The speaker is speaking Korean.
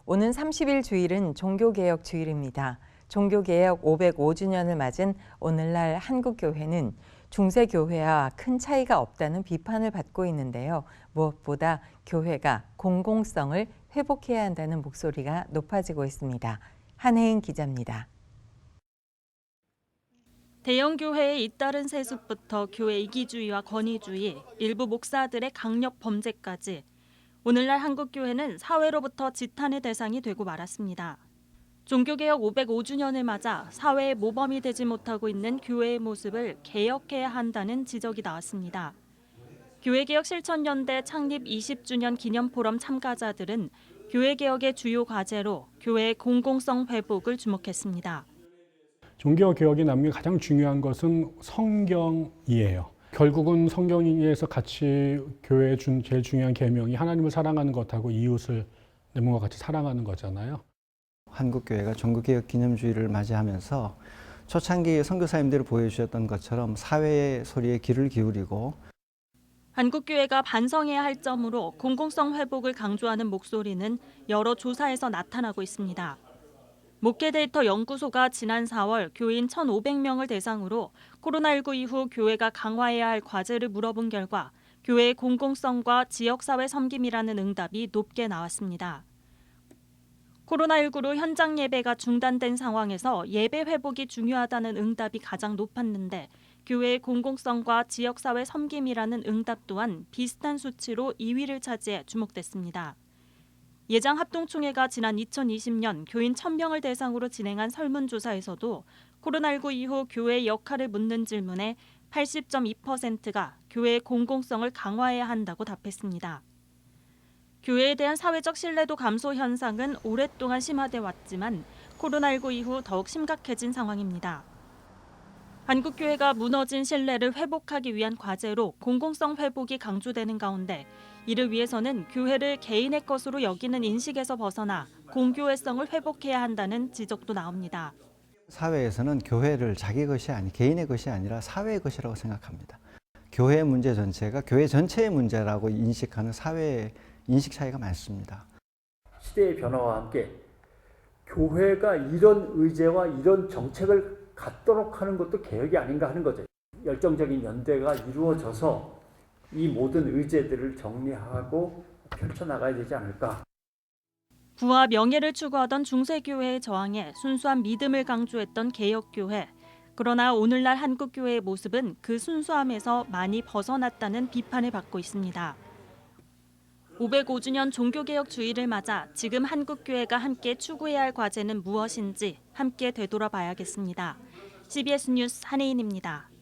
오는 30일 주일은 종교개혁 주일입니다. 종교개혁 505주년을 맞은 오늘날 한국교회는 중세교회와 큰 차이가 없다는 비판을 받고 있는데요. 무엇보다 교회가 공공성을 회복해야 한다는 목소리가 높아지고 있습니다. 한혜인 기자입니다. 대형 교회의 잇따른 세습부터 교회 이기주의와 권위주의, 일부 목사들의 강력 범죄까지 오늘날 한국교회는 사회로부터 지탄의 대상이 되고 말았습니다. 종교개혁 505주년을 맞아 사회의 모범이 되지 못하고 있는 교회의 모습을 개혁해야 한다는 지적이 나왔습니다. 교회개혁 실천연대 창립 20주년 기념포럼 참가자들은 교회개혁의 주요 과제로 교회의 공공성 회복을 주목했습니다. 종교개혁이 남는 가장 중요한 것은 성경이에요. 결국은 성경에서 같이 교회에 준 제일 중요한 계명이 하나님을 사랑하는 것하고 이웃을 내 몸과 같이 사랑하는 거잖아요. 한국교회가 종교개혁 기념주의를 맞이하면서 초창기 선교사님들이 보여주셨던 것처럼 사회의 소리에 귀를 기울이고 한국교회가 반성해야 할 점으로 공공성 회복을 강조하는 목소리는 여러 조사에서 나타나고 있습니다. 목회데이터 연구소가 지난 4월 교인 1,500명을 대상으로 코로나19 이후 교회가 강화해야 할 과제를 물어본 결과 교회의 공공성과 지역사회 섬김이라는 응답이 높게 나왔습니다. 코로나19로 현장 예배가 중단된 상황에서 예배 회복이 중요하다는 응답이 가장 높았는데 교회의 공공성과 지역사회 섬김이라는 응답 또한 비슷한 수치로 2위를 차지해 주목됐습니다. 예장합동총회가 지난 2020년 교인 1,000명을 대상으로 진행한 설문조사에서도 코로나19 이후 교회의 역할을 묻는 질문에 80.2%가 교회의 공공성을 강화해야 한다고 답했습니다. 교회에 대한 사회적 신뢰도 감소 현상은 오랫동안 심화돼 왔지만 코로나19 이후 더욱 심각해진 상황입니다. 한국교회가 무너진 신뢰를 회복하기 위한 과제로 공공성 회복이 강조되는 가운데 이를 위해서는 교회를 개인의 것으로 여기는 인식에서 벗어나 공교회성을 회복해야 한다는 지적도 나옵니다. 사회에서는 교회를 자기 것이 아니 개인의 것이 아니라 사회의 것이라고 생각합니다. 교회 문제 전체가 교회 전체의 문제라고 인식하는 사회의 인식 차이가 많습니다. 시대의 변화와 함께 교회가 이런 의제와 이런 정책을 갖도록 하는 것도 개혁이 아닌가 하는 거죠. 열정적인 연대가 이루어져서 이 모든 의제들을 정리하고 펼쳐나가야 되지 않을까. 부와 명예를 추구하던 중세교회의 저항에 순수한 믿음을 강조했던 개혁교회. 그러나 오늘날 한국교회의 모습은 그 순수함에서 많이 벗어났다는 비판을 받고 있습니다. 505주년 종교개혁 주일을 맞아 지금 한국교회가 함께 추구해야 할 과제는 무엇인지 함께 되돌아봐야겠습니다. CBS 뉴스 한혜인입니다.